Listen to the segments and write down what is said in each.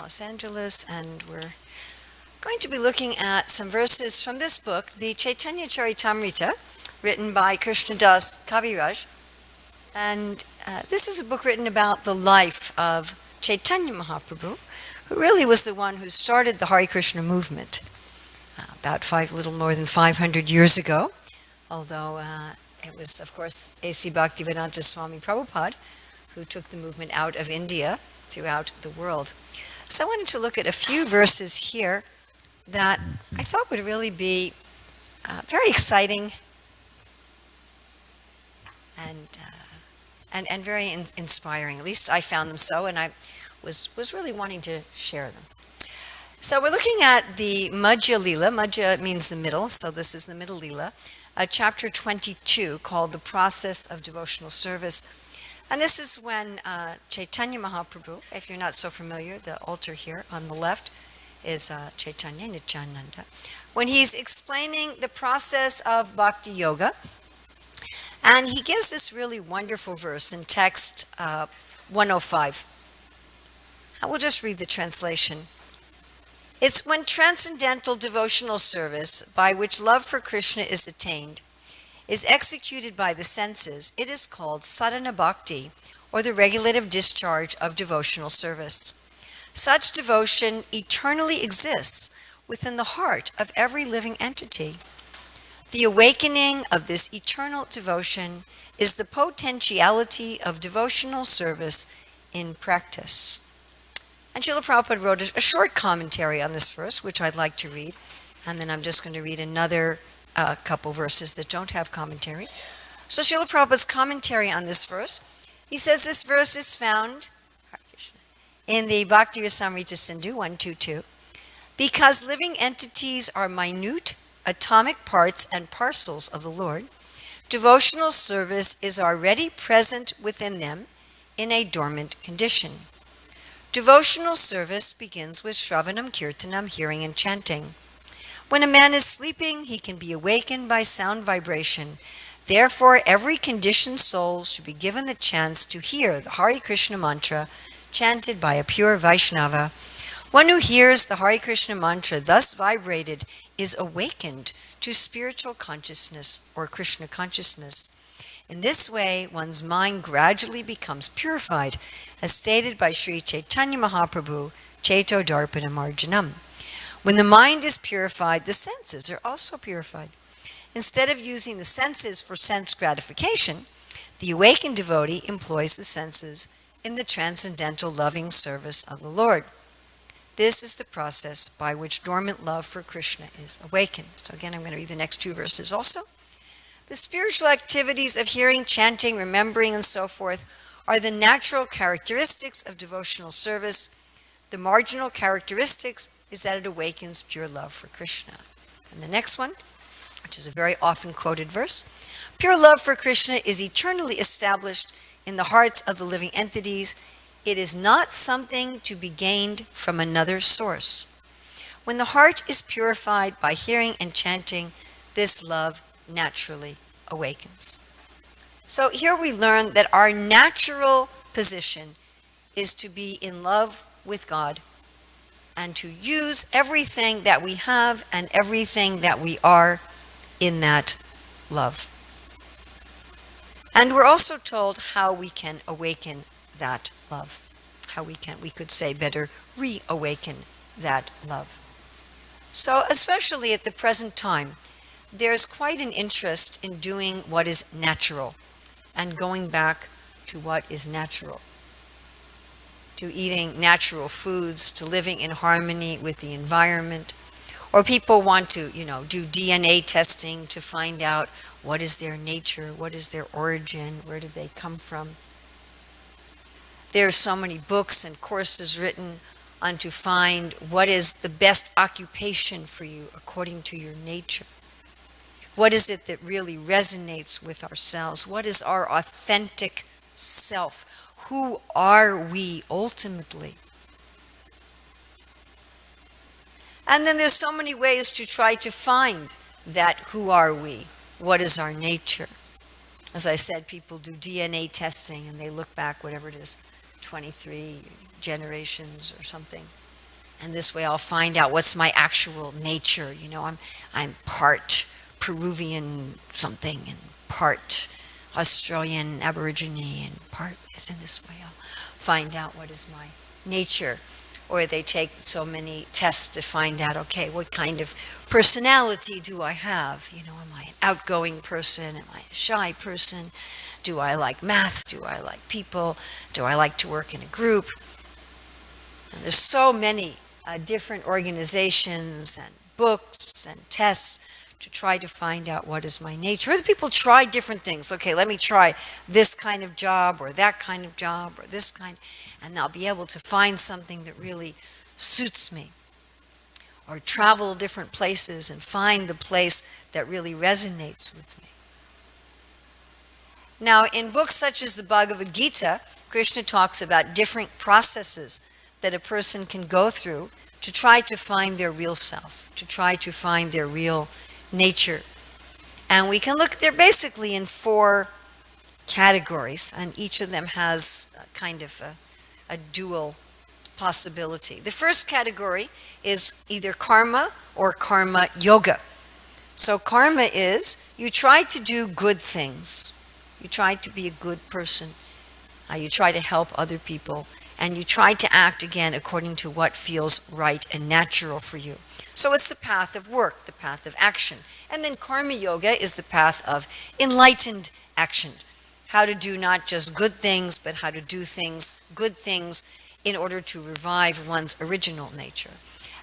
Los Angeles, and we're going to be looking at some verses from this book, the Caitanya-caritāmṛta, written by Krishna Das Kaviraj. And this is a book written about the life of Chaitanya Mahaprabhu, who really was the one who started the Hare Krishna movement about little more than 500 years ago, although it was, of course, A.C. Bhaktivedanta Swami Prabhupada who took the movement out of India throughout the world. So I wanted to look at a few verses here that I thought would really be very exciting and very inspiring. At least I found them so, and I was really wanting to share them. So we're looking at the Madhya-līlā. Madhya means the middle, so this is the middle Līlā, chapter 22, called The Process of Devotional Service. And this is when Caitanya Mahaprabhu, if you're not so familiar, the altar here on the left is Caitanya Nityananda, when he's explaining the process of bhaktiyoga. And he gives this really wonderful verse in text 105. I will just read the translation. It's when transcendental devotional service, by which love for Krishna is attained, is executed by the senses, it is called sadhana bhakti, or the regulative discharge of devotional service. Such devotion eternally exists within the heart of every living entity. The awakening of this eternal devotion is the potentiality of devotional service in practice. And Srila Prabhupada wrote a short commentary on this verse, which I'd like to read, and then I'm just going to read another couple verses that don't have commentary. So Srila Prabhupada's commentary on this verse, he says this verse is found in the Bhakti-rasamrita Sindhu 122, because living entities are minute atomic parts and parcels of the Lord, devotional service is already present within them in a dormant condition. Devotional service begins with Shravanam Kirtanam, hearing and chanting. When a man is sleeping, he can be awakened by sound vibration. Therefore, every conditioned soul should be given the chance to hear the Hare Krishna mantra chanted by a pure Vaishnava. One who hears the Hare Krishna mantra thus vibrated is awakened to spiritual consciousness or Krishna consciousness. In this way, one's mind gradually becomes purified, as stated by Sri Chaitanya Mahaprabhu, Chaito Darpanam Arjanam. When the mind is purified, the senses are also purified. Instead of using the senses for sense gratification, the awakened devotee employs the senses in the transcendental loving service of the Lord. This is the process by which dormant love for Krishna is awakened. So again, I'm going to read the next two verses also. The spiritual activities of hearing, chanting, remembering, and so forth are the natural characteristics of devotional service. The marginal characteristics is that it awakens pure love for Krishna. And the next one, which is a very often quoted verse, pure love for Krishna is eternally established in the hearts of the living entities. It is not something to be gained from another source. When the heart is purified by hearing and chanting, this love naturally awakens. So here we learn that our natural position is to be in love with God and to use everything that we have and everything that we are in that love. And we're also told how we can awaken that love. How we could say better, reawaken that love. So especially at the present time, there's quite an interest in doing what is natural and going back to what is natural, to eating natural foods, to living in harmony with the environment. Or people want to, do DNA testing to find out what is their nature, what is their origin, where do they come from. There are so many books and courses written on to find what is the best occupation for you according to your nature. What is it that really resonates with ourselves? What is our authentic self? Who are we ultimately? And then there's so many ways to try to find that who are we? What is our nature? As I said, people do DNA testing and they look back, whatever it is, 23 generations or something. And this way I'll find out what's my actual nature. I'm part Peruvian something and part Australian Aborigine and part is in this way. I'll find out what is my nature. Or they take so many tests to find out, okay, what kind of personality do I have? Am I an outgoing person? Am I a shy person? Do I like math? Do I like people? Do I like to work in a group? And there's so many different organizations and books and tests to try to find out what is my nature. Other people try different things. Okay, let me try this kind of job or that kind of job or this kind, and I'll be able to find something that really suits me. Or travel different places and find the place that really resonates with me. Now, in books such as the Bhagavad Gita, Krishna talks about different processes that a person can go through to try to find their real self, to try to find their real nature. And we can look, they're basically in 4 categories, and each of them has kind of a dual possibility. The first category is either karma or karma yoga. So karma is you try to do good things. You try to be a good person. You try to help other people. And you try to act again according to what feels right and natural for you. So it's the path of work, the path of action. And then karma yoga is the path of enlightened action. How to do not just good things, but how to do things, good things, in order to revive one's original nature.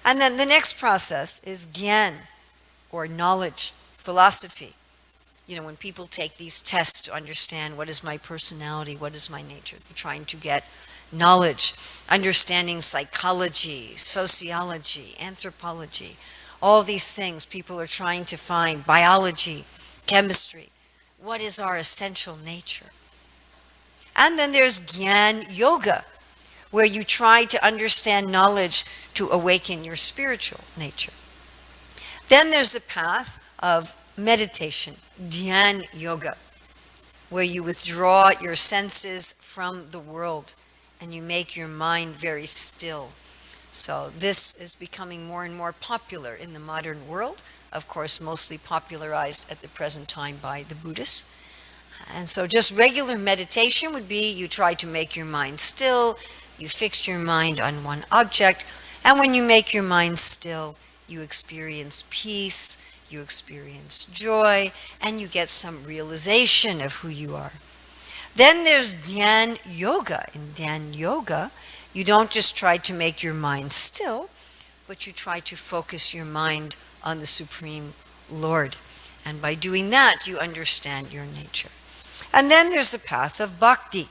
And then the next process is gyan, or knowledge, philosophy. When people take these tests to understand what is my personality, what is my nature, they're trying to get knowledge, understanding psychology, sociology, anthropology, all these things. People are trying to find biology, chemistry. What is our essential nature? And then there's Gyan Yoga, where you try to understand knowledge to awaken your spiritual nature. Then there's the path of meditation, Dhyan Yoga, where you withdraw your senses from the world and you make your mind very still. So this is becoming more and more popular in the modern world, of course mostly popularized at the present time by the Buddhists. And so just regular meditation would be you try to make your mind still, you fix your mind on one object, and when you make your mind still, you experience peace, you experience joy, and you get some realization of who you are. Then there's Dhyan Yoga. In Dhyan Yoga, you don't just try to make your mind still, but you try to focus your mind on the Supreme Lord. And by doing that, you understand your nature. And then there's the path of bhakti.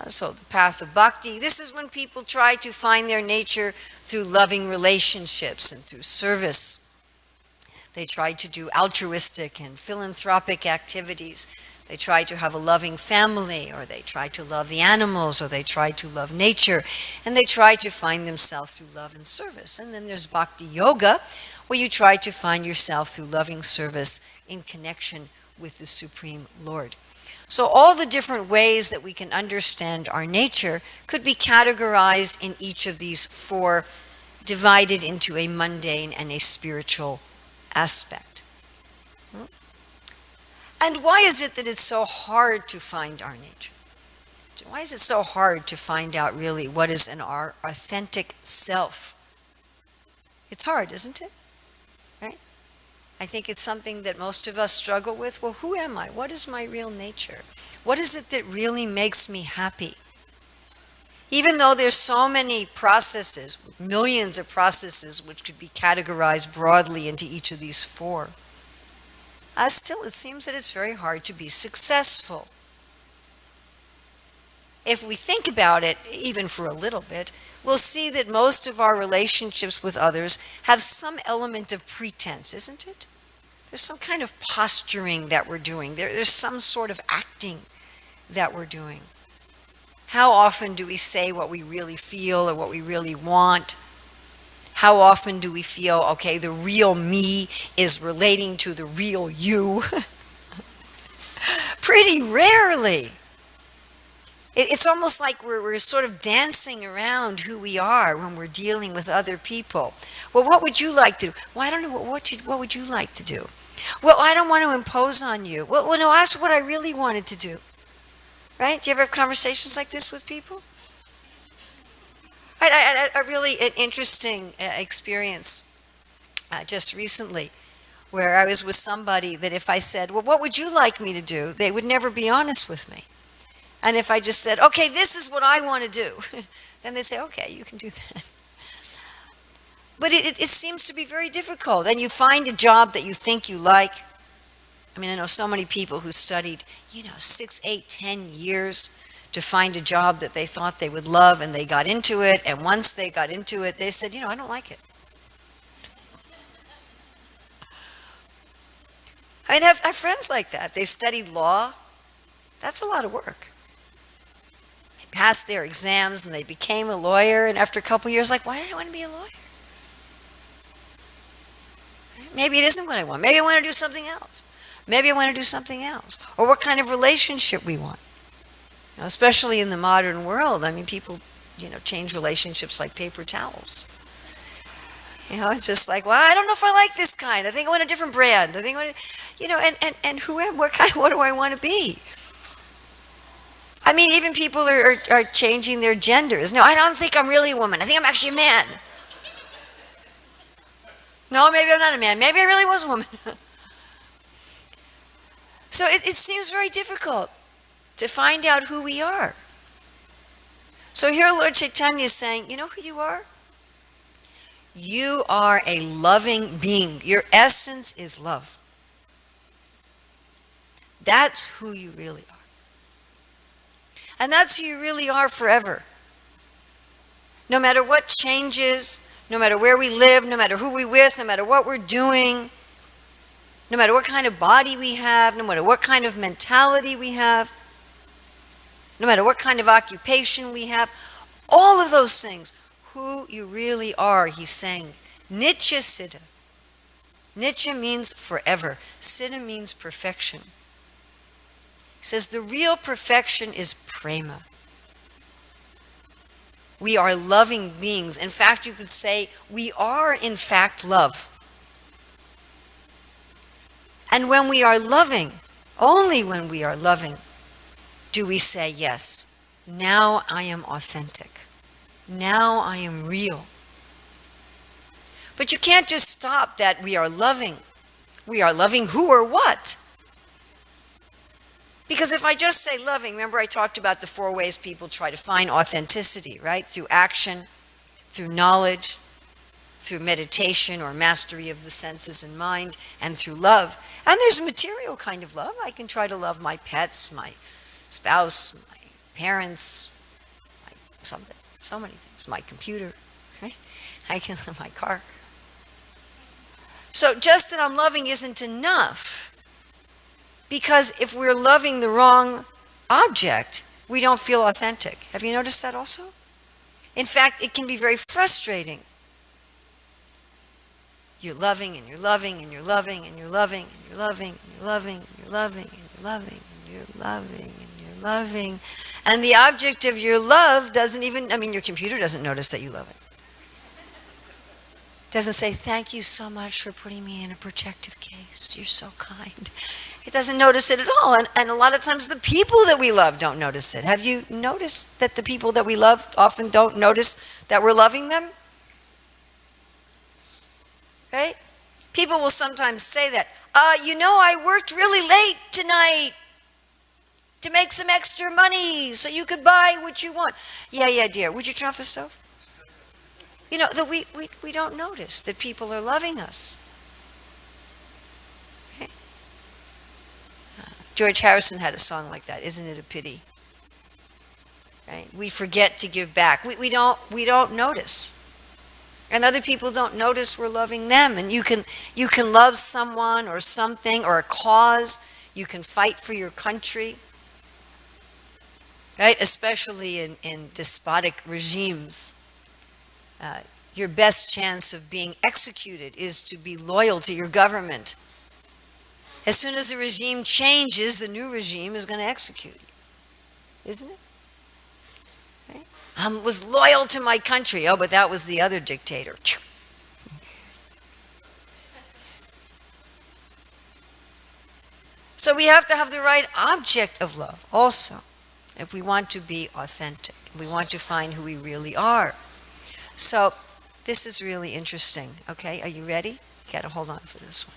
So the path of bhakti, this is when people try to find their nature through loving relationships and through service. They try to do altruistic and philanthropic activities. They try to have a loving family, or they try to love the animals, or they try to love nature, and they try to find themselves through love and service. And then there's bhakti yoga, where you try to find yourself through loving service in connection with the Supreme Lord. So all the different ways that we can understand our nature could be categorized in each of these 4, divided into a mundane and a spiritual aspect. And why is it that it's so hard to find our nature? Why is it so hard to find out really what is in our authentic self? It's hard, isn't it? Right? I think it's something that most of us struggle with. Well, who am I? What is my real nature? What is it that really makes me happy? Even though there's so many processes, millions of processes, which could be categorized broadly into each of these 4, still it seems that it's very hard to be successful. If we think about it, even for a little bit, we'll see that most of our relationships with others have some element of pretense, isn't it? There's some kind of posturing that we're doing. There's some sort of acting that we're doing. How often do we say what we really feel or what we really want? How often do we feel, okay, the real me is relating to the real you? Pretty rarely. It's almost like we're sort of dancing around who we are when we're dealing with other people. Well, what would you like to do? Well, I don't know. What would you like to do? Well, I don't want to impose on you. Well, no, that's what I really wanted to do. Right? Do you ever have conversations like this with people? I had a really an interesting experience just recently where I was with somebody that if I said, well, what would you like me to do? They would never be honest with me. And if I just said, okay, this is what I want to do, then they'd say, okay, you can do that. But it seems to be very difficult. And you find a job that you think you like. I mean, I know so many people who studied, 6, 8, 10 years to find a job that they thought they would love, and they got into it. And once they got into it, they said, I don't like it. I mean, I have friends like that. They studied law. That's a lot of work. Passed their exams and they became a lawyer, and after a couple years, like, why did I want to be a lawyer? Maybe it isn't what I want. Maybe I want to do something else. Maybe I want to do something else. Or what kind of relationship we want. Especially in the modern world, I mean, people, change relationships like paper towels. It's just like, well, I don't know if I like this kind. I think I want a different brand. I think I want and who am, what do I want to be? I mean, even people are changing their genders. No, I don't think I'm really a woman. I think I'm actually a man. No, maybe I'm not a man. Maybe I really was a woman. So it seems very difficult to find out who we are. So here Lord Chaitanya is saying, you know who you are? You are a loving being. Your essence is love. That's who you really are. And that's who you really are forever. No matter what changes, no matter where we live, no matter who we're with, no matter what we're doing, no matter what kind of body we have, no matter what kind of mentality we have, no matter what kind of occupation we have, all of those things, who you really are, he's saying, Nitya Siddha. Nitya means forever. Siddha means perfection. He says the real perfection is prema. We are loving beings. In fact, you could say we are in fact love. And when we are loving, only when we are loving, do we say, yes, now I am authentic. Now I am real. But you can't just stop that we are loving. We are loving who or what? Because if I just say loving, remember I talked about the 4 ways people try to find authenticity, right? Through action, through knowledge, through meditation or mastery of the senses and mind, and through love. And there's a material kind of love. I can try to love my pets, my spouse, my parents, something, so many things, my computer, right? I can love my car. So just that I'm loving isn't enough. Because if we're loving the wrong object, we don't feel authentic. Have you noticed that also? In fact, it can be very frustrating. You're loving and you're loving and you're loving and you're loving and you're loving and you're loving and you're loving and you're loving and you're loving and you're loving. And the object of your love doesn't even, your computer doesn't notice that you love it. Doesn't say, thank you so much for putting me in a protective case. You're so kind. It doesn't notice it at all. And a lot of times the people that we love don't notice it. Have you noticed that the people that we love often don't notice that we're loving them? Right? People will sometimes say that, I worked really late tonight to make some extra money so you could buy what you want. Yeah, dear. Would you turn off the stove? That we don't notice that people are loving us. Okay? George Harrison had a song like that, Isn't It a Pity? Right? We forget to give back. We don't notice. And other people don't notice we're loving them. And you can love someone or something or a cause. You can fight for your country. Right? Especially in despotic regimes. Your best chance of being executed is to be loyal to your government. As soon as the regime changes, the new regime is going to execute you. Isn't it? Right? I was loyal to my country. Oh, but that was the other dictator. So we have to have the right object of love also, if we want to be authentic, if we want to find who we really are. So this is really interesting. Okay, are you ready? You got to hold on for this one.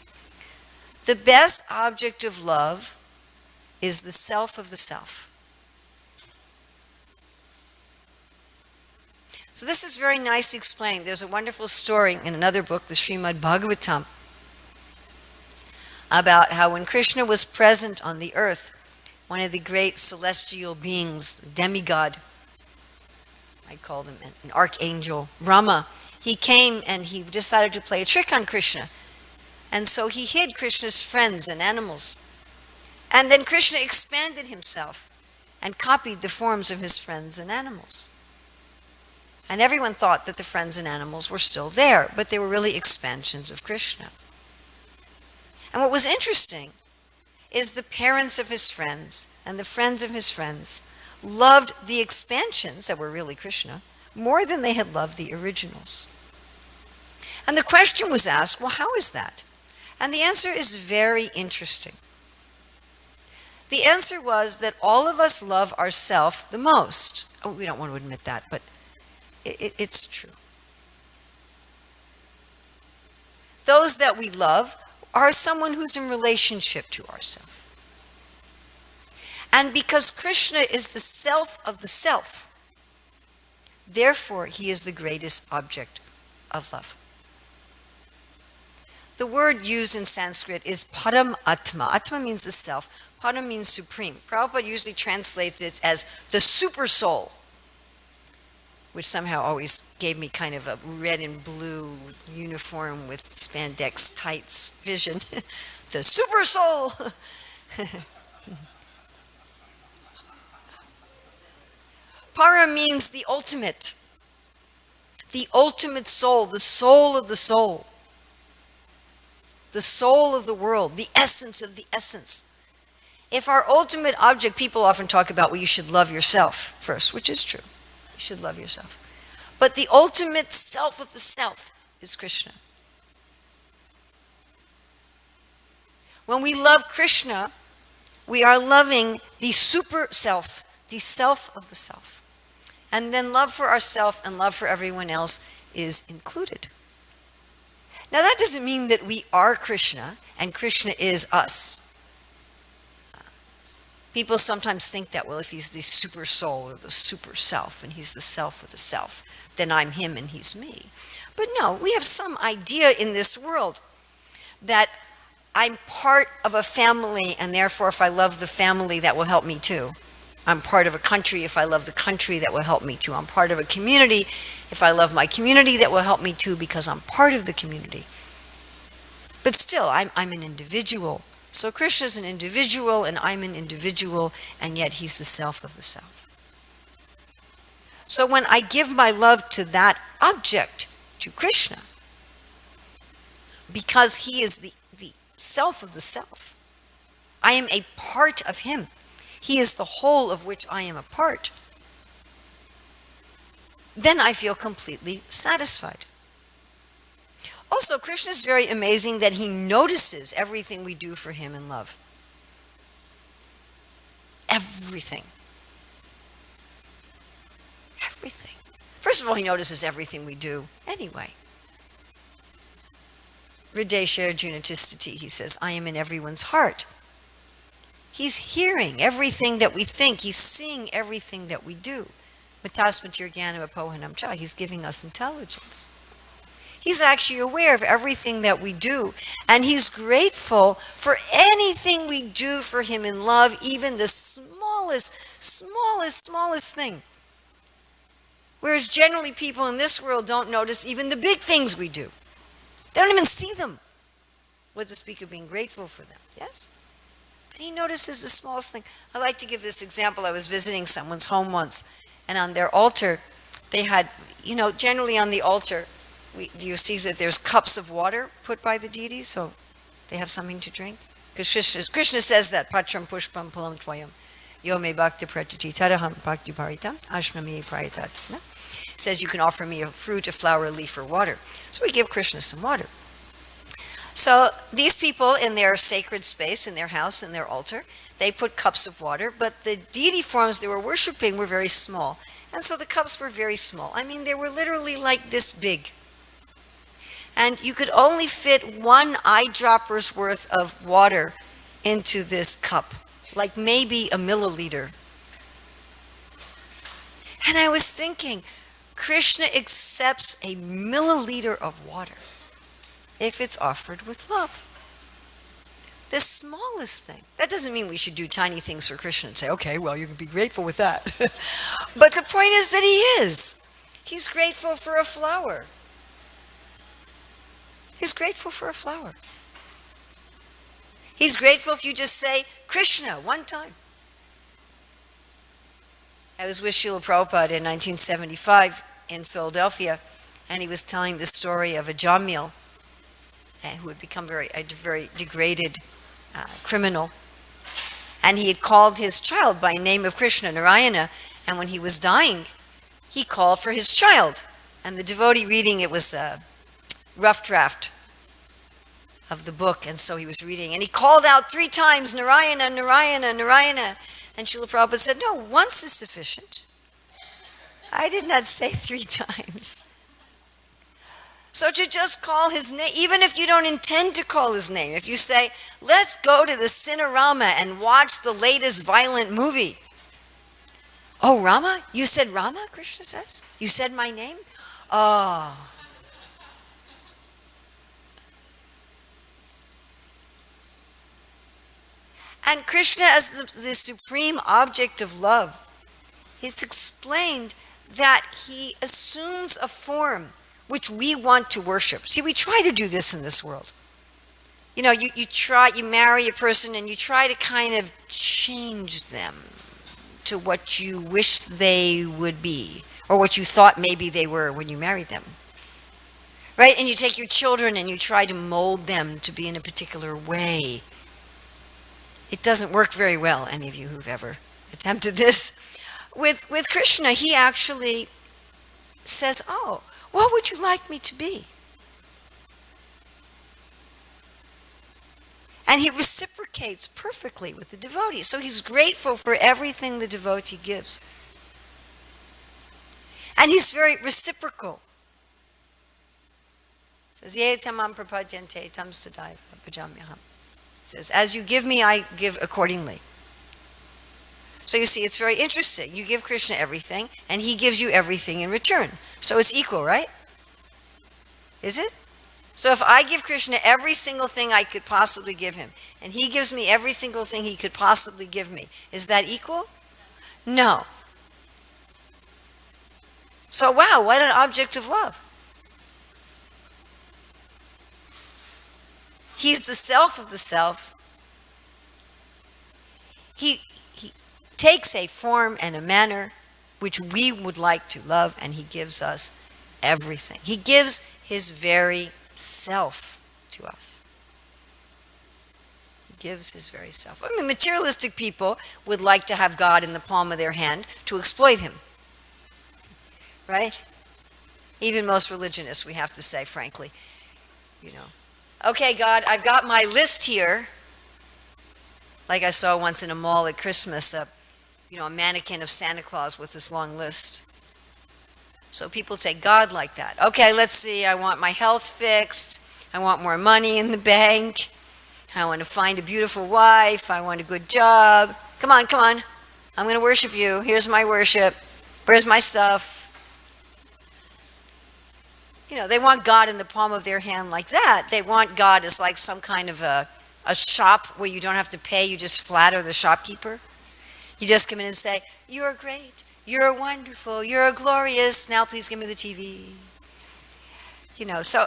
The best object of love is the self of the self. So this is very nicely explained. There's a wonderful story in another book, the Srimad Bhagavatam, about how when Krishna was present on the earth, one of the great celestial beings, demigod, I call him an archangel, Brahma, he came and he decided to play a trick on Krishna. And so he hid Krishna's friends and animals. And then Krishna expanded himself and copied the forms of his friends and animals. And everyone thought that the friends and animals were still there, but they were really expansions of Krishna. And what was interesting is the parents of his friends and the friends of his friends loved the expansions that were really Krishna more than they had loved the originals. And the question was asked, well, how is that? And the answer is very interesting. The answer was that all of us love ourselves the most. Oh, we don't want to admit that, but it's true. Those that we love are someone who's in relationship to ourselves. And because Krishna is the self of the self, therefore he is the greatest object of love. The word used in Sanskrit is Param Atma. Atma means the self. Param means supreme. Prabhupada usually translates it as the super soul, which somehow always gave me kind of a red and blue uniform with spandex tights vision. The super soul. Para means the ultimate soul, the soul of the soul, the soul of the world, the essence of the essence. If our ultimate object, people often talk about, well, you should love yourself first, which is true. You should love yourself. But the ultimate self of the self is Krishna. When we love Krishna, we are loving the super self, the self of the self. And then love for ourselves and love for everyone else is included. Now that doesn't mean that we are Krishna and Krishna is us. People sometimes think that, well, if he's the super soul or the super self and he's the self of the self, then I'm him and he's me. But no, we have some idea in this world that I'm part of a family and therefore if I love the family, that will help me too. I'm part of a country. If I love the country, that will help me too. I'm part of a community. If I love my community, that will help me too because I'm part of the community. But still, I'm an individual. So Krishna's an individual and I'm an individual, and yet he's the self of the self. So when I give my love to that object, to Krishna, because he is the self of the self, I am a part of him. He is the whole of which I am a part. Then I feel completely satisfied. Also, Krishna is very amazing that he notices everything we do for him in love. Everything. Everything. First of all, he notices everything we do anyway. Hridaya Arjuna Tistati, he says, I am in everyone's heart. He's hearing everything that we think. He's seeing everything that we do. Matasmatir Jnanam Apohanam Cha. He's giving us intelligence. He's actually aware of everything that we do. And he's grateful for anything we do for him in love, even the smallest thing. Whereas generally people in this world don't notice even the big things we do. They don't even see them. What to speak of being grateful for them, yes? But he notices the smallest thing. I like to give this example. I was visiting someone's home once, and on their altar, they had, generally on the altar, you see that there's cups of water put by the deities, so they have something to drink. Because Krishna says that, Patram Pushpam Palam Tvayam. Yo me bhakti prajati tadaham bhakti paritam ashnami prayatat. No? Says you can offer me a fruit, a flower, a leaf, or water. So we give Krishna some water. So these people in their sacred space, in their house, in their altar, they put cups of water, but the deity forms they were worshiping were very small. And so the cups were very small. I mean, they were literally like this big. And you could only fit one eyedropper's worth of water into this cup, like maybe a milliliter. And I was thinking, Krishna accepts a milliliter of water if it's offered with love. The smallest thing. That doesn't mean we should do tiny things for Krishna and say, okay, well, you can be grateful with that. But the point is that he is. He's grateful for a flower. He's grateful for a flower. He's grateful if you just say, Krishna, one time. I was with Srila Prabhupada in 1975 in Philadelphia, and he was telling the story of a Jamil who had become a very degraded criminal. And he had called his child by name of Krishna, Narayana, and when he was dying, he called for his child. And the devotee reading, it was a rough draft of the book, and so he was reading, and he called out 3 times, Narayana, Narayana, Narayana. And Srila Prabhupada said, no, once is sufficient. I did not say 3 times. So to just call his name, even if you don't intend to call his name, if you say, let's go to the Cinerama and watch the latest violent movie. Oh, Rama? You said Rama, Krishna says? You said my name? Oh. And Krishna as the supreme object of love, it's explained that he assumes a form which we want to worship. See, we try to do this in this world. You know, you marry a person and you try to kind of change them to what you wish they would be, or what you thought maybe they were when you married them. Right? And you take your children and you try to mold them to be in a particular way. It doesn't work very well, any of you who've ever attempted this. With Krishna, he actually says, oh, what would you like me to be? And he reciprocates perfectly with the devotee. So he's grateful for everything the devotee gives. And he's very reciprocal. Says, Ye tamam prapadyante tam sadaiva bhajamyaham. Says, as you give me, I give accordingly. So you see, it's very interesting. You give Krishna everything, and he gives you everything in return. So it's equal, right? Is it? So if I give Krishna every single thing I could possibly give him, and he gives me every single thing he could possibly give me, is that equal? No. So wow, what an object of love. He's the self of the self. He takes a form and a manner which we would like to love, and he gives us everything. He gives his very self to us. He gives his very self. I mean, materialistic people would like to have God in the palm of their hand to exploit him. Right? Even most religionists, we have to say, frankly. You know, okay, God, I've got my list here. Like I saw once in a mall at Christmas, a mannequin of Santa Claus with this long list. So people take God like that. Okay, let's see, I want my health fixed. I want more money in the bank. I want to find a beautiful wife. I want a good job. Come on. I'm going to worship you. Here's my worship. Where's my stuff? They want God in the palm of their hand like that. They want God as like some kind of a shop where you don't have to pay. You just flatter the shopkeeper. You just come in and say, you're great. You're wonderful. You're glorious. Now please give me the TV. So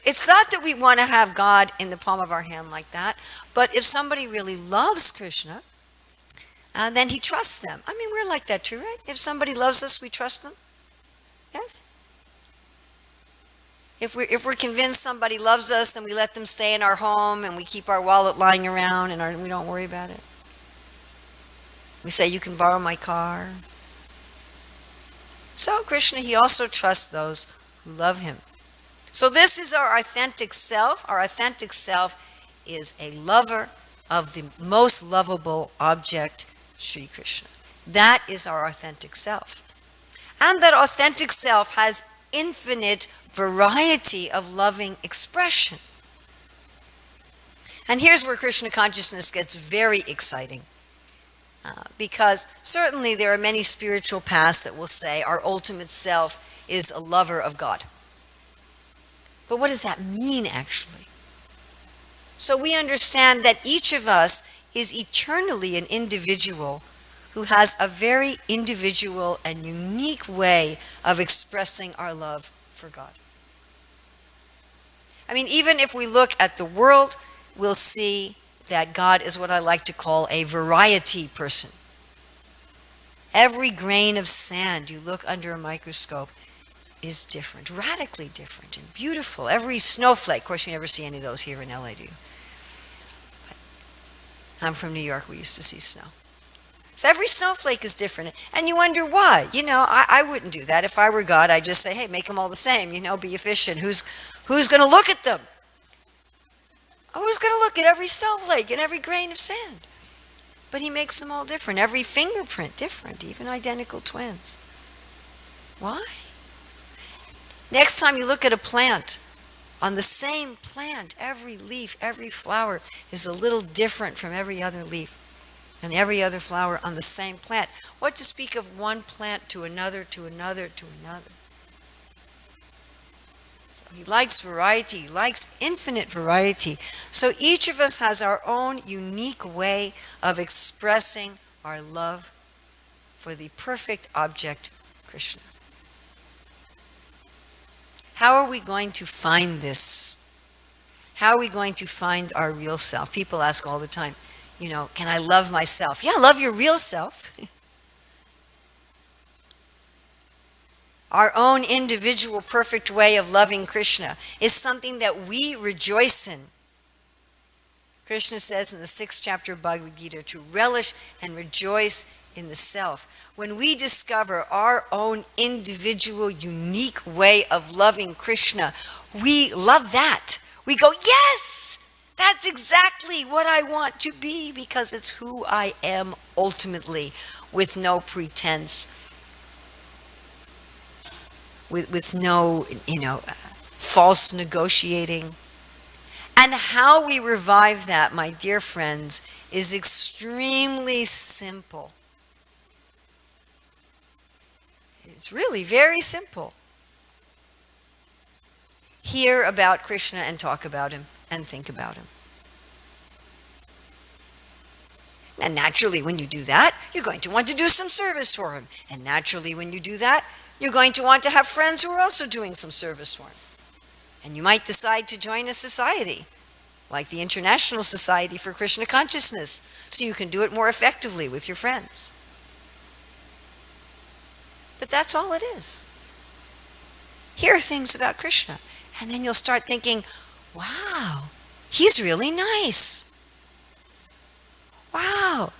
it's not that we want to have God in the palm of our hand like that. But if somebody really loves Krishna, then he trusts them. I mean, we're like that too, right? If somebody loves us, we trust them. Yes? If we're convinced somebody loves us, then we let them stay in our home and we keep our wallet lying around and we don't worry about it. We say, you can borrow my car. So Krishna, he also trusts those who love him. So this is our authentic self. Our authentic self is a lover of the most lovable object, Sri Krishna. That is our authentic self. And that authentic self has infinite variety of loving expression. And here's where Krishna consciousness gets very exciting. Because certainly there are many spiritual paths that will say our ultimate self is a lover of God. But what does that mean actually? So we understand that each of us is eternally an individual who has a very individual and unique way of expressing our love for God. I mean, even if we look at the world, we'll see that God is what I like to call a variety person. Every grain of sand you look under a microscope is different, radically different and beautiful. Every snowflake, of course you never see any of those here in LA, do you? But I'm from New York, we used to see snow. So every snowflake is different, and you wonder why. You know, I wouldn't do that. If I were God, I'd just say, hey, make them all the same, you know, be efficient. Who's going to look at them? Who's going to look at every snowflake and every grain of sand? But he makes them all different. Every fingerprint different, even identical twins. Why? Next time you look at a plant, on the same plant, every leaf, every flower is a little different from every other leaf and every other flower on the same plant. What to speak of one plant to another, to another, to another. So he likes variety, he likes infinite variety. So each of us has our own unique way of expressing our love for the perfect object, Krishna. How are we going to find this? How are we going to find our real self? People ask all the time, you know, can I love myself? Yeah, love your real self. Our own individual perfect way of loving Krishna is something that we rejoice in. Krishna says in the 6th chapter of Bhagavad Gita to relish and rejoice in the self. When we discover our own individual, unique way of loving Krishna, we love that. We go, yes, that's exactly what I want to be, because it's who I am ultimately, with no pretense, with no, false negotiating. And how we revive that, my dear friends, is extremely simple. It's really very simple. Hear about Krishna and talk about him and think about him. And naturally, when you do that, you're going to want to do some service for him. And naturally, when you do that, you're going to want to have friends who are also doing some service for him. And you might decide to join a society, like the International Society for Krishna Consciousness, so you can do it more effectively with your friends. But that's all it is. Hear things about Krishna, and then you'll start thinking, wow, he's really nice. Wow.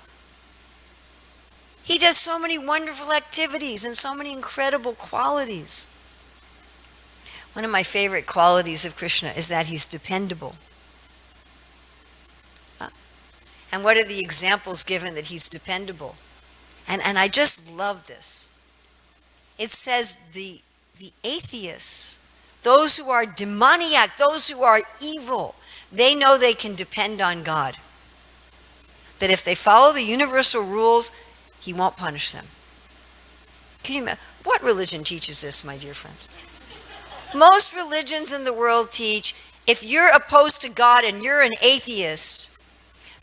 He does so many wonderful activities and so many incredible qualities. One of my favorite qualities of Krishna is that he's dependable. And what are the examples given that he's dependable? And I just love this. It says the atheists, those who are demoniac, those who are evil, they know they can depend on God. That if they follow the universal rules, he won't punish them. Can you imagine? What religion teaches this, my dear friends? Most religions in the world teach, if you're opposed to God and you're an atheist,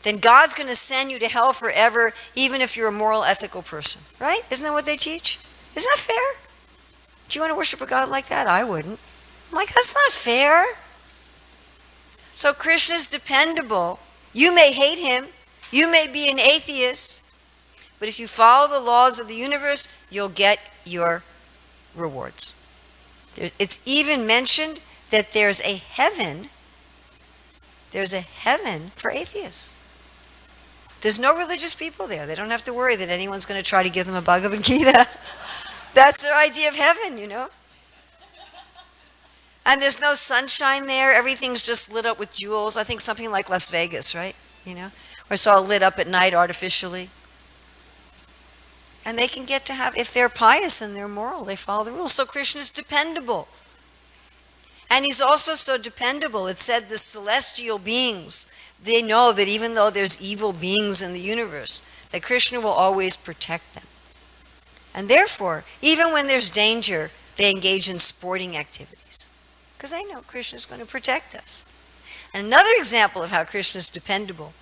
then God's going to send you to hell forever, even if you're a moral, ethical person. Right? Isn't that what they teach? Isn't that fair? Do you want to worship a God like that? I wouldn't. I'm like, that's not fair. So Krishna's dependable. You may hate him. You may be an atheist. But if you follow the laws of the universe, you'll get your rewards. It's even mentioned that there's a heaven for atheists. There's no religious people there. They don't have to worry that anyone's going to try to give them a Bhagavad Gita. That's their idea of heaven, you know. And there's no sunshine there. Everything's just lit up with jewels. I think something like Las Vegas, right? You know, where it's all lit up at night artificially. And they can get to have, if they're pious and they're moral, they follow the rules. So Krishna's dependable. And he's also so dependable. It said the celestial beings, they know that even though there's evil beings in the universe, that Krishna will always protect them. And therefore, even when there's danger, they engage in sporting activities. Because they know Krishna is going to protect us. And another example of how Krishna is dependable,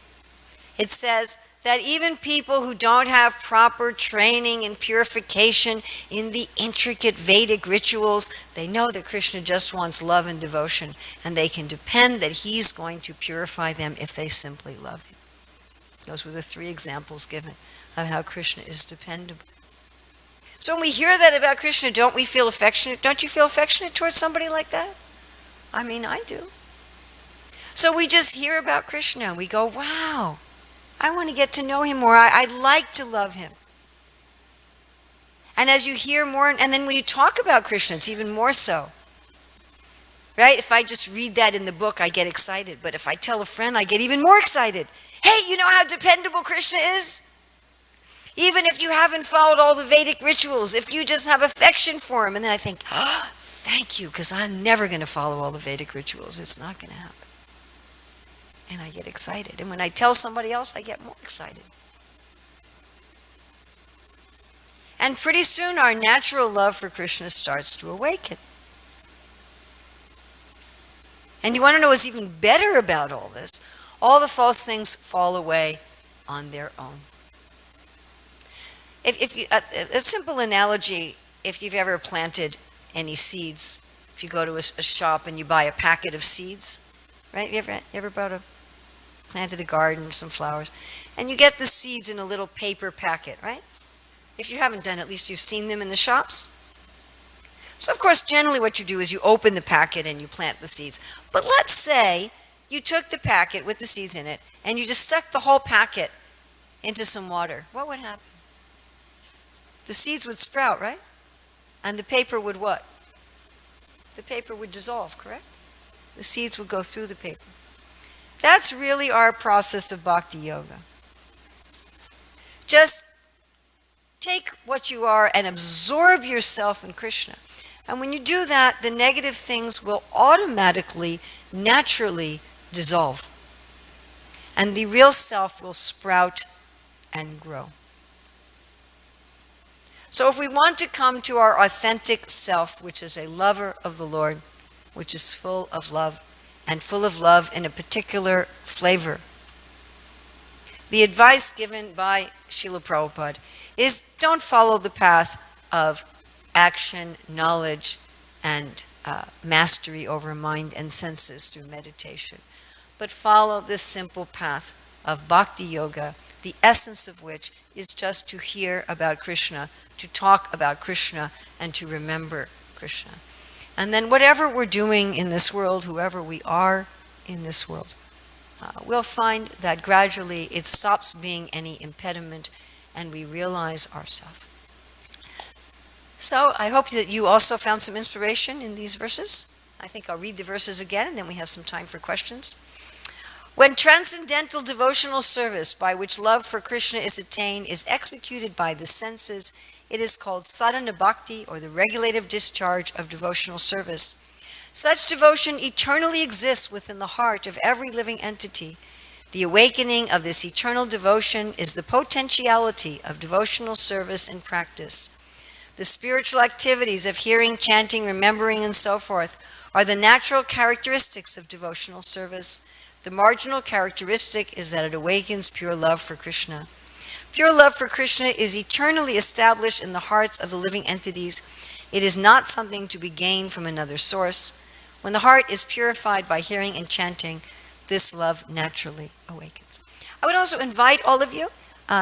it says that even people who don't have proper training and purification in the intricate Vedic rituals, they know that Krishna just wants love and devotion, and they can depend that he's going to purify them if they simply love him. Those were the 3 examples given of how Krishna is dependable. So when we hear that about Krishna, don't we feel affectionate? Don't you feel affectionate towards somebody like that? I mean, I do. So we just hear about Krishna and we go, wow, I want to get to know him more. I'd like to love him. And as you hear more, and then when you talk about Krishna, it's even more so. Right? If I just read that in the book, I get excited. But if I tell a friend, I get even more excited. Hey, you know how dependable Krishna is? Even if you haven't followed all the Vedic rituals, if you just have affection for him. And then I think, oh, thank you, because I'm never going to follow all the Vedic rituals. It's not going to happen. And I get excited. And when I tell somebody else, I get more excited. And pretty soon our natural love for Krishna starts to awaken. And you want to know what's even better about all this? All the false things fall away on their own. If you, a simple analogy, if you've ever planted any seeds, if you go to a shop and you buy a packet of seeds, right? You ever planted a garden, some flowers, and you get the seeds in a little paper packet, right? If you haven't done, at least you've seen them in the shops. So of course, generally what you do is you open the packet and you plant the seeds. But let's say you took the packet with the seeds in it and you just stuck the whole packet into some water. What would happen? The seeds would sprout, right? And the paper would what? The paper would dissolve, correct? The seeds would go through the paper. That's really our process of bhakti yoga. Just take what you are and absorb yourself in Krishna. And when you do that, the negative things will automatically, naturally dissolve. And the real self will sprout and grow. So if we want to come to our authentic self, which is a lover of the Lord, which is full of love, and full of love in a particular flavor, the advice given by Srila Prabhupada is don't follow the path of action, knowledge, and mastery over mind and senses through meditation, but follow this simple path of bhakti yoga, the essence of which is just to hear about Krishna, to talk about Krishna, and to remember Krishna. And then whatever we're doing in this world, whoever we are in this world, we'll find that gradually it stops being any impediment and we realize ourselves. So I hope that you also found some inspiration in these verses. I think I'll read the verses again and then we have some time for questions. When transcendental devotional service by which love for Krishna is attained is executed by the senses, it is called sadhana bhakti, or the regulative discharge of devotional service. Such devotion eternally exists within the heart of every living entity. The awakening of this eternal devotion is the potentiality of devotional service and practice. The spiritual activities of hearing, chanting, remembering, and so forth are the natural characteristics of devotional service. The marginal characteristic is that it awakens pure love for Krishna. Pure love for Krishna is eternally established in the hearts of the living entities. It is not something to be gained from another source. When the heart is purified by hearing and chanting, this love naturally awakens. I would also invite all of you,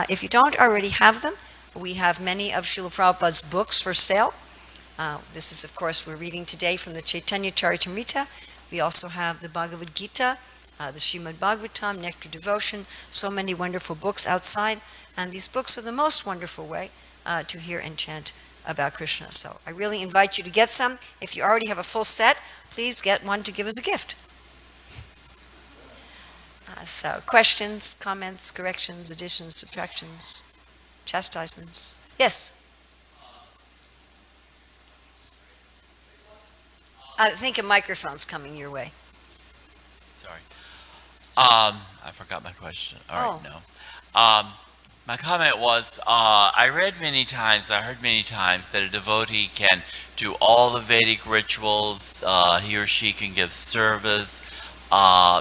if you don't already have them, we have many of Srila Prabhupada's books for sale. This is, of course, we're reading today from the Caitanya-caritāmṛta. We also have the Bhagavad Gita the Srimad Bhagavatam, Nectar Devotion, so many wonderful books outside, and these books are the most wonderful way to hear and chant about Krishna. So I really invite you to get some. If you already have a full set, please get one to give as a gift. So questions, comments, corrections, additions, subtractions, chastisements. Yes? I think a microphone's coming your way. Sorry. I forgot my question. All right, no. My comment was, I read many times, I heard many times that a devotee can do all the Vedic rituals, he or she can give service,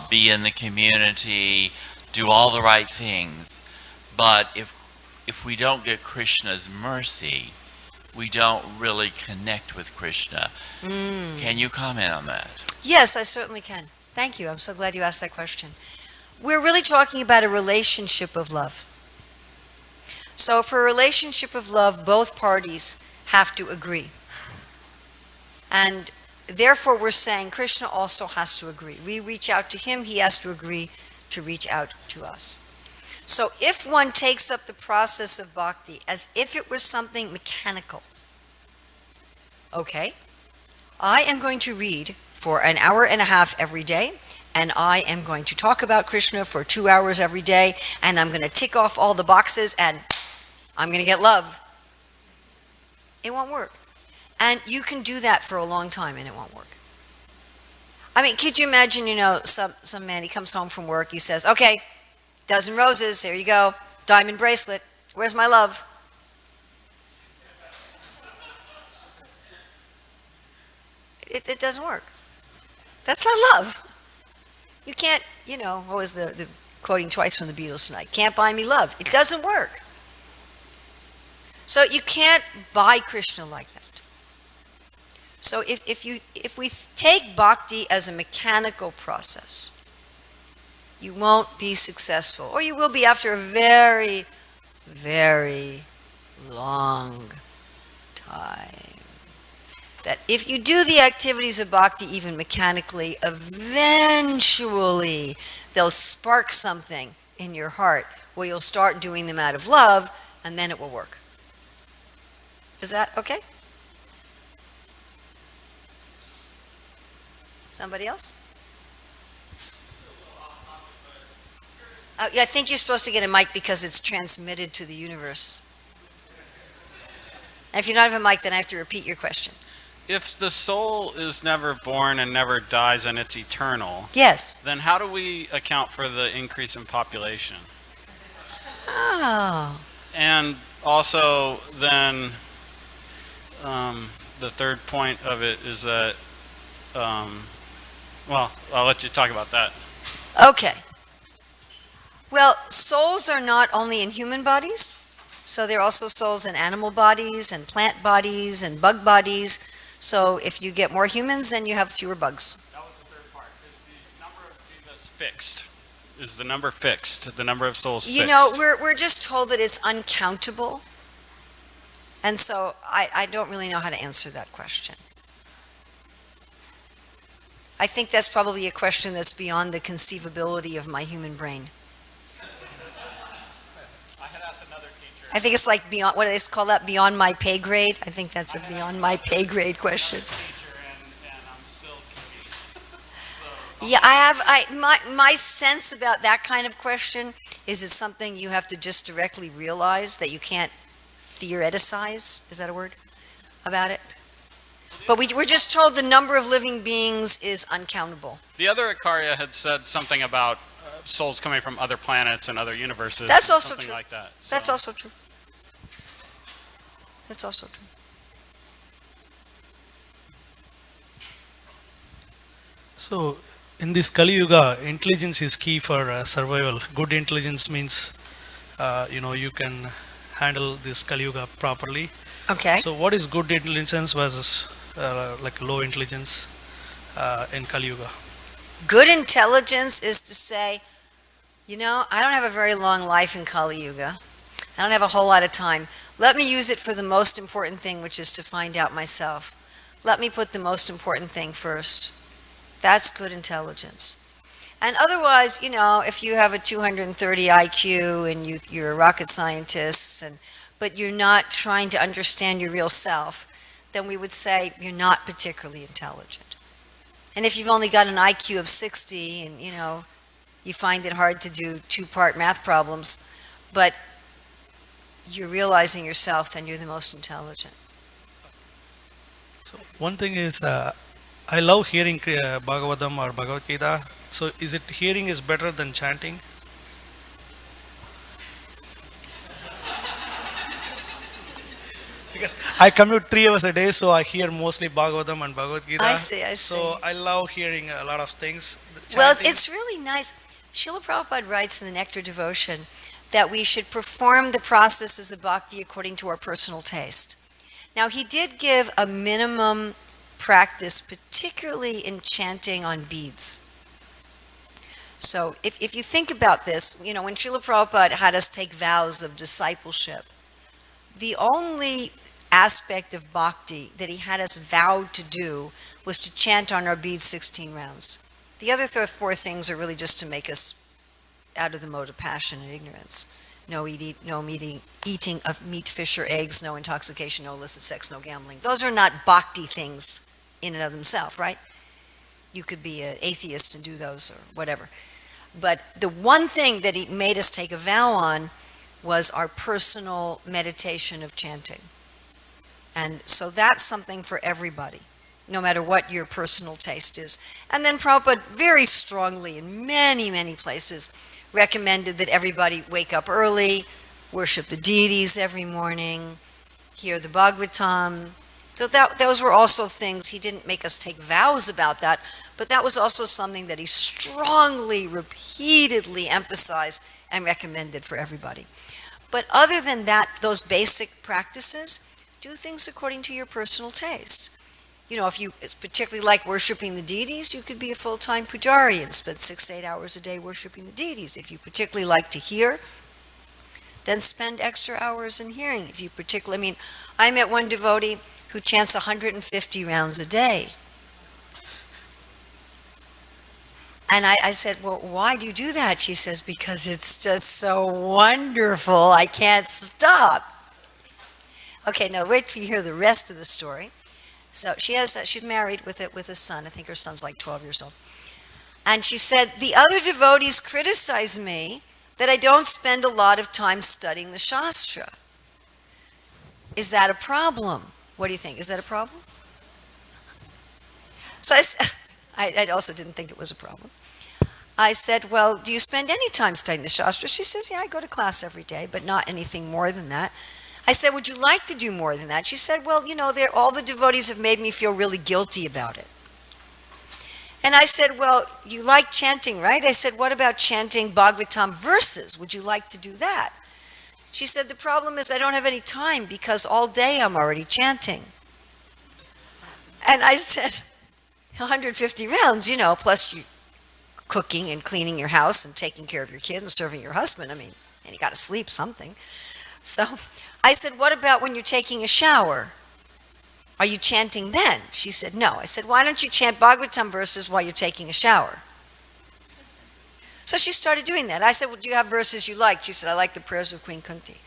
be in the community, do all the right things. But if we don't get Krishna's mercy, we don't really connect with Krishna. Can you comment on that? Yes, I certainly can. Thank you. I'm so glad you asked that question. We're really talking about a relationship of love. So for a relationship of love, both parties have to agree. And therefore we're saying Krishna also has to agree. We reach out to him, he has to agree to reach out to us. So if one takes up the process of bhakti as if it was something mechanical, okay, I am going to read for an hour and a half every day, and I am going to talk about Krishna for 2 hours every day, and I'm going to tick off all the boxes, and I'm going to get love. It won't work. And you can do that for a long time, and it won't work. I mean, could you imagine, some man, he comes home from work, he says, okay, dozen roses, here you go, diamond bracelet, where's my love? It doesn't work. That's not love. You can't, what was the quoting twice from the Beatles tonight, can't buy me love. It doesn't work. So you can't buy Krishna like that. So if we take bhakti as a mechanical process, you won't be successful, or you will be after a very, very long time. That if you do the activities of bhakti even mechanically, eventually they'll spark something in your heart where you'll start doing them out of love, and then it will work. Is that okay? Somebody else? Yeah, I think you're supposed to get a mic because it's transmitted to the universe. And if you don't have a mic, then I have to repeat your question. If the soul is never born and never dies and it's eternal, yes, then how do we account for the increase in population? Oh. And also then the third point of it is that, well, I'll let you talk about that. Okay. Well, souls are not only in human bodies, so there are also souls in animal bodies and plant bodies and bug bodies. So if you get more humans, then you have fewer bugs. That was the third part. Is the number of jivas fixed? Is the number fixed? The number of souls fixed? We're just told that it's uncountable. And so I don't really know how to answer that question. I think that's probably a question that's beyond the conceivability of my human brain. I had asked another teacher. I think it's like beyond, what do they call that? Beyond my pay grade? I think that's a beyond my pay grade question. And I'm still confused. Yeah, my sense about that kind of question is it's something you have to just directly realize that you can't theoreticize, is that a word, about it? But we're just told the number of living beings is uncountable. The other Acharya had said something about souls coming from other planets and other universes. That's also something true. Like that. So. That's also true. That's also true. So, in this Kali Yuga, intelligence is key for survival. Good intelligence means, you can handle this Kali Yuga properly. Okay. So, what is good intelligence versus like low intelligence in Kali Yuga? Good intelligence is to say, I don't have a very long life in Kali Yuga. I don't have a whole lot of time. Let me use it for the most important thing, which is to find out myself. Let me put the most important thing first. That's good intelligence. And otherwise, if you have a 230 IQ and you're a rocket scientist, but you're not trying to understand your real self, then we would say you're not particularly intelligent. And if you've only got an IQ of 60 and, you find it hard to do two-part math problems, but you're realizing yourself, then you're the most intelligent. So one thing is, I love hearing Bhagavatam or Bhagavad Gita. So is it hearing is better than chanting? Because I commute 3 hours a day, so I hear mostly Bhagavatam and Bhagavad Gita. I see. So I love hearing a lot of things. Well, Chanting- it's really nice. Srila Prabhupada writes in the Nectar Devotion that we should perform the processes of bhakti according to our personal taste. Now, he did give a minimum practice, particularly in chanting on beads. So if you think about this, when Srila Prabhupada had us take vows of discipleship, the only aspect of bhakti that he had us vowed to do was to chant on our beads 16 rounds. The other 4 things are really just to make us out of the mode of passion and ignorance. No eating of meat, fish, or eggs, no intoxication, no illicit sex, no gambling. Those are not bhakti things in and of themselves, right? You could be an atheist and do those or whatever. But the one thing that he made us take a vow on was our personal meditation of chanting. And so that's something for everybody, no matter what your personal taste is. And then Prabhupada very strongly in many, many places recommended that everybody wake up early, worship the deities every morning, hear the Bhagavatam. So those were also things, he didn't make us take vows about that, but that was also something that he strongly, repeatedly emphasized and recommended for everybody. But other than that, those basic practices, do things according to your personal taste. If you particularly like worshiping the deities, you could be a full-time pujari and spend 6-8 hours a day worshiping the deities. If you particularly like to hear, then spend extra hours in hearing. If you particularly, I met one devotee who chants 150 rounds a day. And I said, well, why do you do that? She says, because it's just so wonderful, I can't stop. Okay, now wait till you hear the rest of the story. So she's married with a son. I think her son's like 12 years old. And she said, the other devotees criticize me that I don't spend a lot of time studying the Shastra. Is that a problem? What do you think? Is that a problem? So I also didn't think it was a problem. I said, well, do you spend any time studying the Shastra? She says, yeah, I go to class every day, but not anything more than that. I said, would you like to do more than that? She said, well, all the devotees have made me feel really guilty about it. And I said, well, you like chanting, right? I said, what about chanting Bhagavatam verses? Would you like to do that? She said, the problem is I don't have any time because all day I'm already chanting. And I said, 150 rounds, plus you cooking and cleaning your house and taking care of your kids and serving your husband. And you got to sleep something. So I said, what about when you're taking a shower? Are you chanting then? She said, no. I said, why don't you chant Bhagavatam verses while you're taking a shower? So she started doing that. I said, well, do you have verses you like? She said, I like the prayers of Queen Kunti.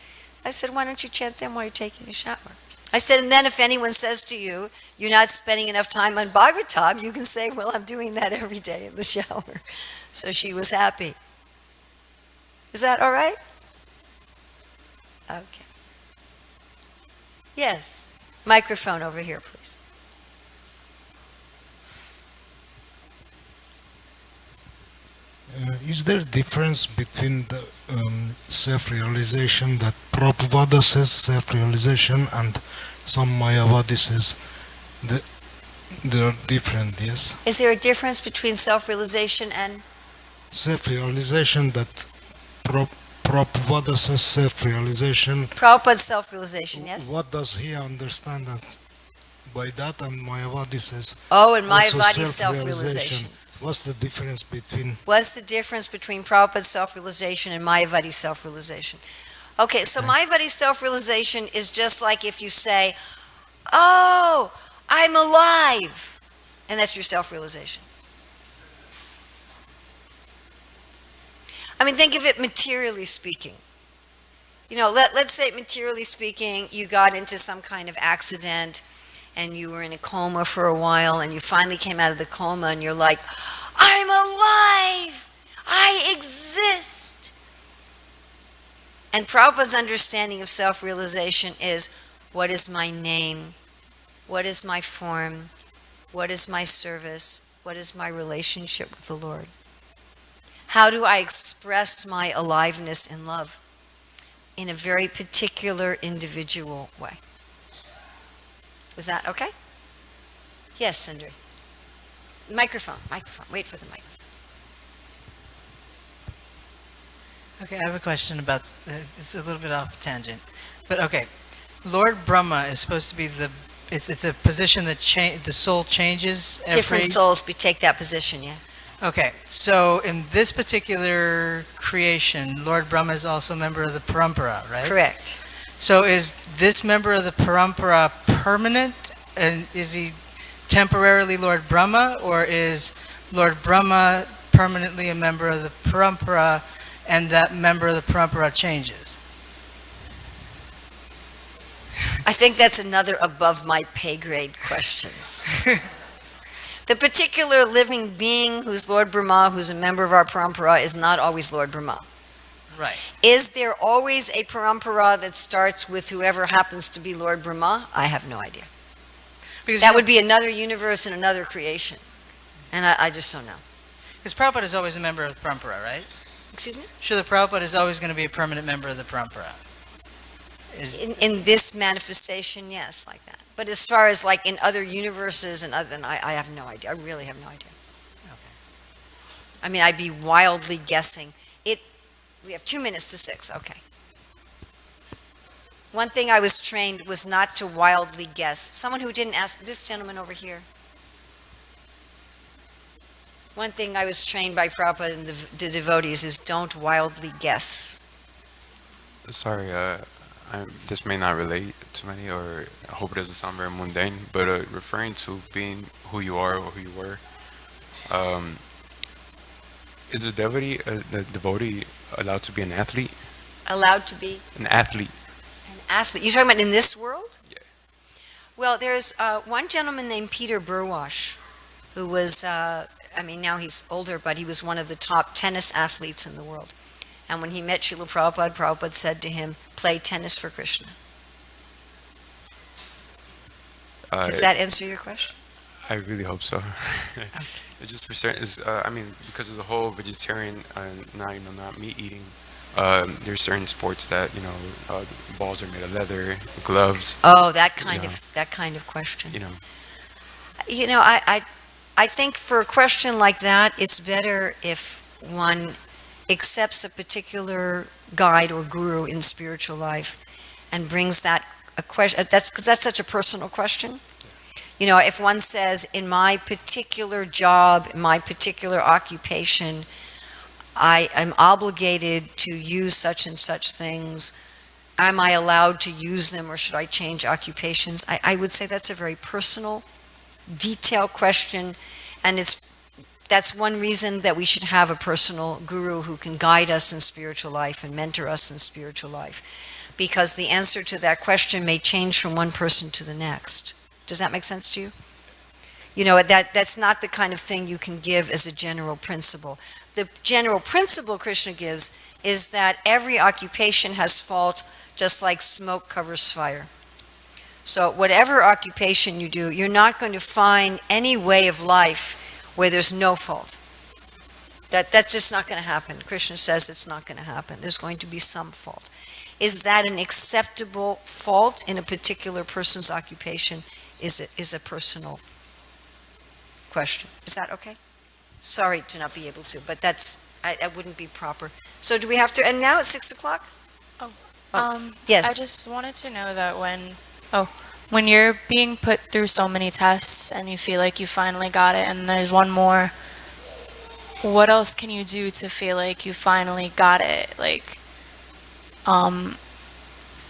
I said, why don't you chant them while you're taking a shower? I said, and then if anyone says to you, you're not spending enough time on Bhagavatam, you can say, well, I'm doing that every day in the shower. So she was happy. Is that all right? Okay. Yes. Microphone over here, please. Is there a difference between the self-realization that Prabhupada says self-realization and some Mayavadi says that they are different, yes? Is there a difference between self-realization and? Self-realization that Prabhupada says self-realization. Prabhupada's self-realization, yes? What does he understand by that? And Mayavadi says Oh, and also Mayavadi's self-realization. What's the difference between? What's the difference between Prabhupada's self-realization and Mayavadi's self-realization? Okay, so Mayavadi's self-realization is just like if you say, oh, I'm alive. And that's your self-realization. I mean, think of it materially speaking. You know, let's say materially speaking, you got into some kind of accident and you were in a coma for a while and you finally came out of the coma and you're like, I'm alive! I exist! And Prabhupada's understanding of self-realization is, what is my name? What is my form? What is my service? What is my relationship with the Lord? How do I express my aliveness in love? In a very particular, individual way. Is that okay? Yes, Sundari. Microphone. Wait for the microphone. Okay, I have a question about, it's a little bit off tangent, but okay, Lord Brahma is supposed to be it's a position that the soul changes every... Different souls take that position, yeah. Okay, so in this particular creation, Lord Brahma is also a member of the Parampara, right? Correct. So is this member of the Parampara permanent, and is he temporarily Lord Brahma, or is Lord Brahma permanently a member of the Parampara, and that member of the Parampara changes? I think that's another above my pay grade questions. The particular living being who's Lord Brahma, who's a member of our Parampara, is not always Lord Brahma. Right. Is there always a Parampara that starts with whoever happens to be Lord Brahma? I have no idea. Because That would be another universe and another creation. And I just don't know. Because Prabhupada is always a member of the Parampara, right? Excuse me? Srila Prabhupada is always going to be a permanent member of the Parampara. In this manifestation, yes, like that. But as far as like in other universes and other than, I have no idea. I really have no idea. Okay. I mean, I'd be wildly guessing. We have 2 minutes to 6. Okay. One thing I was trained was not to wildly guess. Someone who didn't ask, this gentleman over here. One thing I was trained by Prabhupada and the devotees is don't wildly guess. Sorry, this may not relate to many, or I hope it doesn't sound very mundane, but referring to being who you are or who you were, is the devotee allowed to be an athlete? Allowed to be An athlete. an athlete. You're talking about in this world? Yeah. Well, there's one gentleman named Peter Burwash, who was, now he's older, but he was one of the top tennis athletes in the world. And when he met Srila Prabhupada, Prabhupada said to him, play tennis for Krishna. Does that answer your question? I really hope so. It's just for certain. Because of the whole vegetarian, not meat eating. There's certain sports that the balls are made of leather, gloves. Oh, that kind of question. I think for a question like that, it's better if one accepts a particular guide or guru in spiritual life and brings that a question. That's because that's such a personal question. If one says, in my particular job, in my particular occupation, I am obligated to use such and such things, am I allowed to use them or should I change occupations? I would say that's a very personal, detailed question, and that's one reason that we should have a personal guru who can guide us in spiritual life and mentor us in spiritual life, because the answer to that question may change from one person to the next. Does that make sense to you? That's not the kind of thing you can give as a general principle. The general principle Krishna gives is that every occupation has fault, just like smoke covers fire. So whatever occupation you do, you're not going to find any way of life where there's no fault. That's just not going to happen. Krishna says it's not going to happen. There's going to be some fault. Is that an acceptable fault in a particular person's occupation? Is a personal question. Is that okay? Sorry to not be able to, but I wouldn't be proper. So do we have to, and now it's 6 o'clock? Yes. I just wanted to know that when you're being put through so many tests and you feel like you finally got it and there's one more, what else can you do to feel like you finally got it?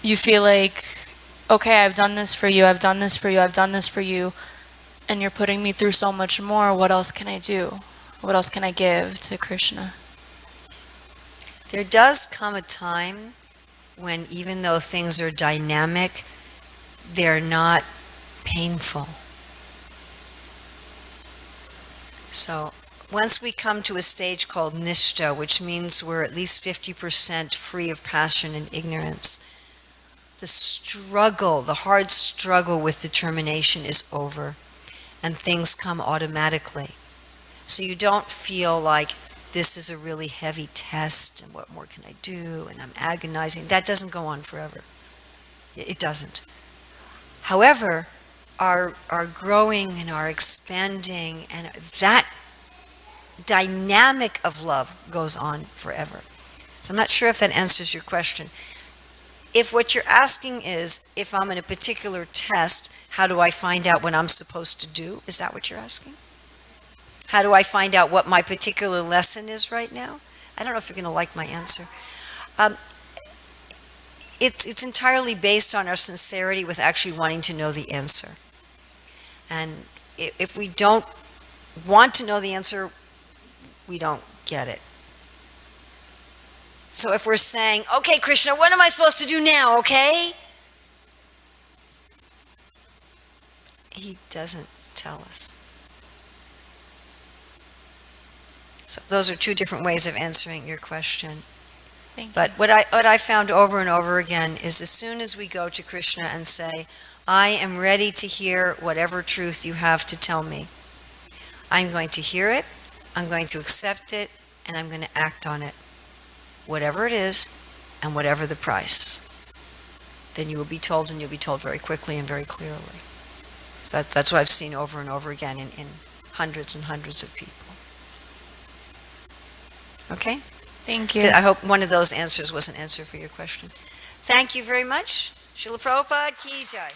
You feel like, okay, I've done this for you, I've done this for you, I've done this for you, and you're putting me through so much more. What else can I do? What else can I give to Krishna? There does come a time when even though things are dynamic, they're not painful. So once we come to a stage called nishta, which means we're at least 50% free of passion and ignorance, the struggle, the hard struggle with determination is over, and things come automatically. So you don't feel like this is a really heavy test, and what more can I do, and I'm agonizing. That doesn't go on forever. It doesn't. However, our growing and our expanding and that dynamic of love goes on forever. So I'm not sure if that answers your question. If what you're asking is, if I'm in a particular test, how do I find out what I'm supposed to do? Is that what you're asking? How do I find out what my particular lesson is right now? I don't know if you're going to like my answer. It's entirely based on our sincerity with actually wanting to know the answer. And if we don't want to know the answer, we don't get it. So if we're saying, okay, Krishna, what am I supposed to do now, okay? He doesn't tell us. So those are two different ways of answering your question. Thank But you. what I found over and over again is as soon as we go to Krishna and say, I am ready to hear whatever truth you have to tell me, I'm going to hear it, I'm going to accept it, and I'm going to act on it, whatever it is, and whatever the price. Then you will be told, and you'll be told very quickly and very clearly. So that's what I've seen over and over again in hundreds and hundreds of people. Okay? Thank you. I hope one of those answers was an answer for your question. Thank you very much. Srila Prabhupada ki jai.